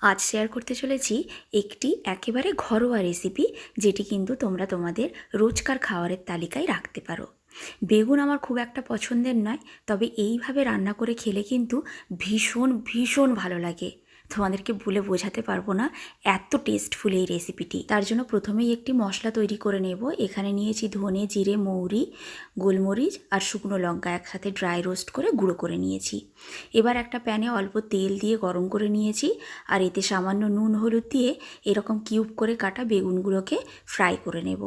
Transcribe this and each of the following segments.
আজ শেয়ার করতে চলেছি একটি একেবারে ঘরোয়া রেসিপি, যেটি কিন্তু তোমরা তোমাদের রোজকার খাবারের তালিকায় রাখতে পারো। বেগুন আমার খুব একটা পছন্দের নয়, তবে এইভাবে রান্না করে খেলে কিন্তু ভীষণ ভীষণ ভালো লাগে। তোমাদেরকে বলে বোঝাতে পারবো না, এত টেস্টফুল এই রেসিপিটি। তার জন্য প্রথমেই একটি মশলা তৈরি করে নেব। এখানে নিয়েছি ধনে, জিরে, মৌরি, গোলমরিচ আর শুকনো লঙ্কা একসাথে ড্রাই রোস্ট করে গুঁড়ো করে নিয়েছি। এবার একটা প্যানে অল্প তেল দিয়ে গরম করে নিয়েছি, আর এতে সামান্য নুন হলুদ দিয়ে এরকম কিউব করে কাটা বেগুনগুলোকে ফ্রাই করে নেব।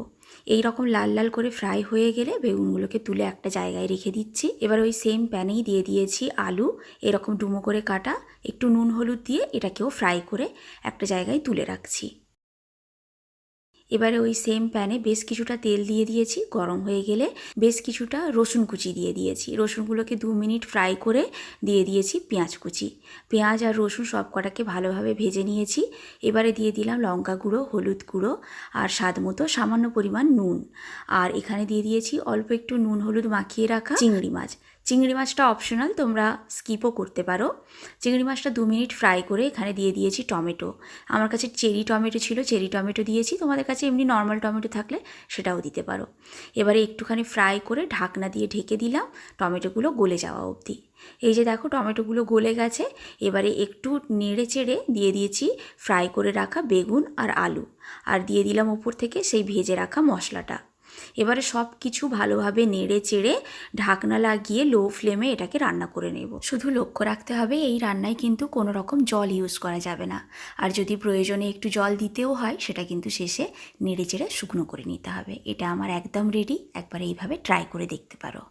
এই রকম লাল লাল করে ফ্রাই হয়ে গেলে বেগুনগুলোকে তুলে একটা জায়গায় রেখে দিচ্ছি। এবার ওই সেম প্যানেই দিয়ে দিয়েছি আলু, এরকম ডুমো করে কাটা। একটু নুন হলুদ দিয়ে এটাকেও ফ্রাই করে একটা জায়গায় তুলে রাখছি। এবারে ওই সেম প্যানে বেশ কিছুটা তেল দিয়ে দিয়েছি। গরম হয়ে গেলে বেশ কিছুটা রসুন কুচি দিয়ে দিয়েছি। রসুনগুলোকে 2 মিনিট ফ্রাই করে দিয়ে দিয়েছি পেঁয়াজ কুচি। পেঁয়াজ আর রসুন সব কটাকে ভালোভাবে ভেজে নিয়েছি। এবারে দিয়ে দিলাম লঙ্কা গুঁড়ো, হলুদ গুঁড়ো আর স্বাদ মতো সামান্য পরিমাণ নুন। আর এখানে দিয়ে দিয়েছি অল্প একটু নুন হলুদ মাখিয়ে রাখা চিংড়ি মাছ। চিংড়ি মাছটা অপশনাল, তোমরা স্কিপও করতে পারো। চিংড়ি মাছটা 2 মিনিট ফ্রাই করে এখানে দিয়ে দিয়েছি টমেটো। আমার কাছে চেরি টমেটো ছিল, চেরি টমেটো দিয়েছি। তোমাদের কাছে এমনি নর্মাল টমেটো থাকলে সেটাও দিতে পারো। এবারে একটুখানি ফ্রাই করে ঢাকনা দিয়ে ঢেকে দিলাম টমেটোগুলো গলে যাওয়া অবধি। এই যে দেখো টমেটোগুলো গলে গেছে। এবারে একটু নেড়ে চেড়ে দিয়ে দিয়েছি ফ্রাই করে রাখা বেগুন আর আলু, আর দিয়ে দিলাম উপর থেকে সেই ভেজে রাখা মশলাটা। এবারে সব কিছু ভালোভাবে নেড়ে চেড়ে ঢাকনা লাগিয়ে লো ফ্লেমে এটাকে রান্না করে নেব। শুধু লক্ষ্য রাখতে হবে এই রান্নায় কিন্তু কোনো রকম জল ইউজ করা যাবে না, আর যদি প্রয়োজনে একটু জল দিতেও হয় সেটা কিন্তু শেষে নেড়ে চেড়ে শুকনো করে নিতে হবে। এটা আমার একদম রেডি, একবার এইভাবে ট্রাই করে দেখতে পারো।